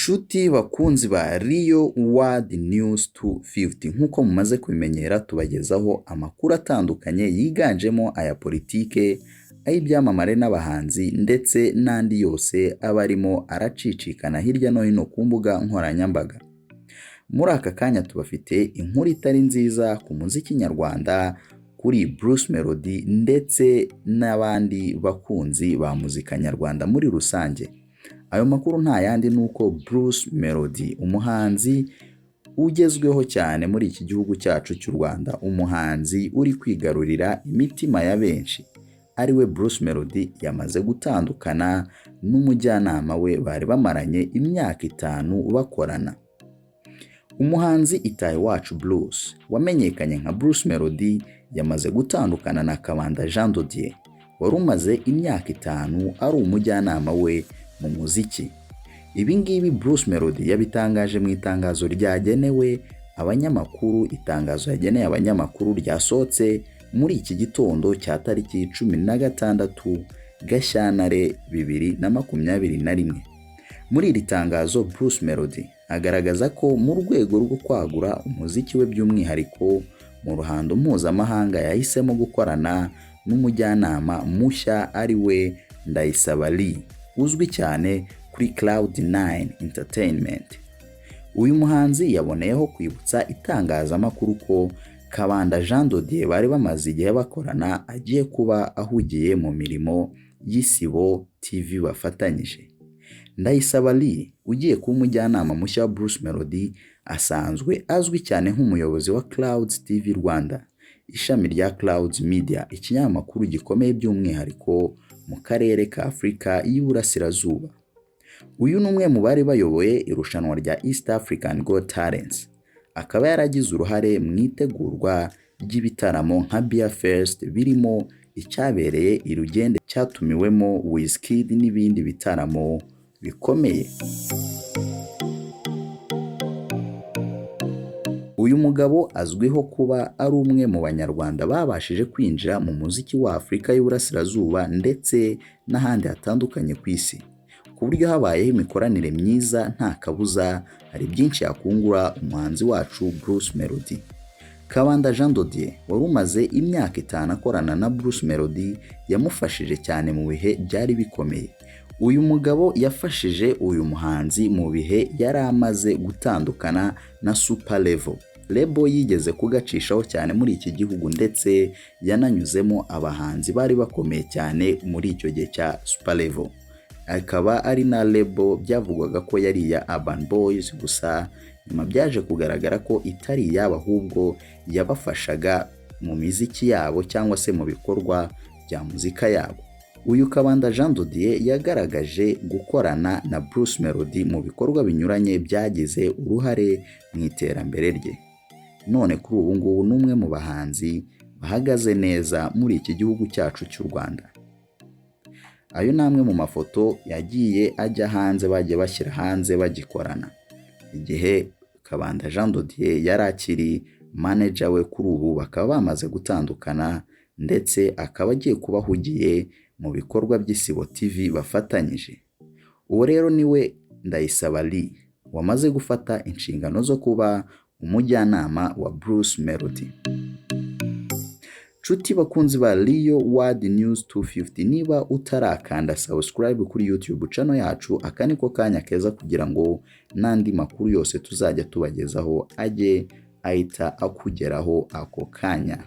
Nshuti bakunzi ba Rio World News 250 nk'uko mumaze kubimenyera tubagezaho amakuru atandukanye yiganjemo aya politike, ay'ibyamamare n'abahanzi ndetse n'andi yose aba arimo aracicikana hirya no hino ku mbuga nkoranyambaga. Muri aka kanya tubafite inkuru itari nziza ku muziki nyarwanda kuri Bruce Melody ndetse n'abandi bakunzi ba muzika nyarwanda muri rusange. Ayo makuru nta yandi nuko Bruce Melody, umuhanzi ugezweho cyane muri iki gihugu cyacu cy'u Rwanda, umuhanzi uri kwigarurira imitima ya benshi, ariwe Bruce Melody yamaze gutandukana n'umujyanama we bari bamaranye imyaka 5 bakorana. Umuhanzi Itahiwacu Bruce wamenyekanye nka Bruce Melody yamaze gutandukana na Kabanda Jean de Dieu wari umaze imyaka 5 ari umujyanama we mu muziki. Ibi ngibi Bruce Melody yabitangaje mu itangazo ryagenewe abanyamakuru, itangazo yageneye abanyamakuru ryasohotse muri iki gitondo cya tariki 16 Gashyantare 2021. Muri iri tangazo Bruce Melody agaragaza ko mu rwego rwo kwagura umuziki we by'umwihariko mu ruhando mpuzamahanga yahisemo gukorana n'umujyanama mushya ari we Ndayisaba Lee, uzwi cyane kuri Cloud9 Entertainment. Uyu muhanzi yaboneyeho kwibutsa itangazamakuru ko Kabanda Jean de Dieu bari bamaze igihe bakorana agiye kuba ahugiye mu mirimo y'Isibo TV bafatanyije. Ndayisaba Lee ugiye kuba umujyanama mushya wa Bruce Melody asanzwe azwi cyane nk'umuyobozi wa Clouds TV Rwanda, ishami rya Clouds Media, ikinyamakuru gikomeye by'umwihariko mu karere ka Afurika y'Iburasirazuba. Uyu ni umwe mu bari bayoboye irushanwa rya East African Got Talents, akaba yaragize uruhare mu itegurwa ry'ibitaramo nka Beer Fest birimo icyabereye i Rugende cyatumiwemo Wizkid n'ibindi bitaramo bikomeye. Uyu mugabo azwiho kuba ari umwe mu banyarwanda babashije kwinjira mu muziki wa Afurika y'Iburasirazuba ndetse n'ahandi hatandukanye ku isi, ku buryo habayeho imikoranire myiza nta kabuza hari byinshi yakungura umuhanzi wacu Bruce Melody. Kabanda Jean de Dieu wari umaze imyaka 5 akorana na Bruce Melody yamufashije cyane mu bihe byari bikomeye. Uyu mugabo yafashije uyu muhanzi mu bihe yari amaze gutandukana na Super Level, label yigeze kugacishaho cyane muri iki gihugu ndetse yananyuzemo abahanzi bari bakomeye cyane muri icyo gihe cya Super Level. Akaba ari na label byavugwaga ko yari iya Urban Boys, gusa nyuma byaje kugaragara ko itari iyabo ahubwo yabafashaga mu miziki yabo cyangwa se mu bikorwa bya muzika yabo. Uyu Kabanda Jean de Dieu yagaragaje gukorana na Bruce Melody mu bikorwa binyuranye byagize uruhare mu iterambere rye. None kuri ubu ngubu ni umwe mu bahanzi bahagaze neza muri iki gihugu cyacu cy'u Rwanda. Ayo namwe mu mafoto yagiye ajya hanze, bagiye bashyira hanze bagikorana, igihe Kabanda Jean de Dieu yari akiri manager we. Kuri ubu bakaba bamaze gutandukana ndetse akaba agiye kuba ahugiye mu bikorwa by'Isibo TV bafatanyije. Uwo rero niwe Ndayisaba Lee wamaze gufata inshingano zo kuba umujyanama wa Bruce Melody. Nshuti bakunzi ba Rio World News 250, niba utarakanda subscribe kuri YouTube channel yacu, aka niko kanya keza kugira ngo n'andi makuru yose tuzajya tubagezaho ajye ahita akugeraho ako kanya.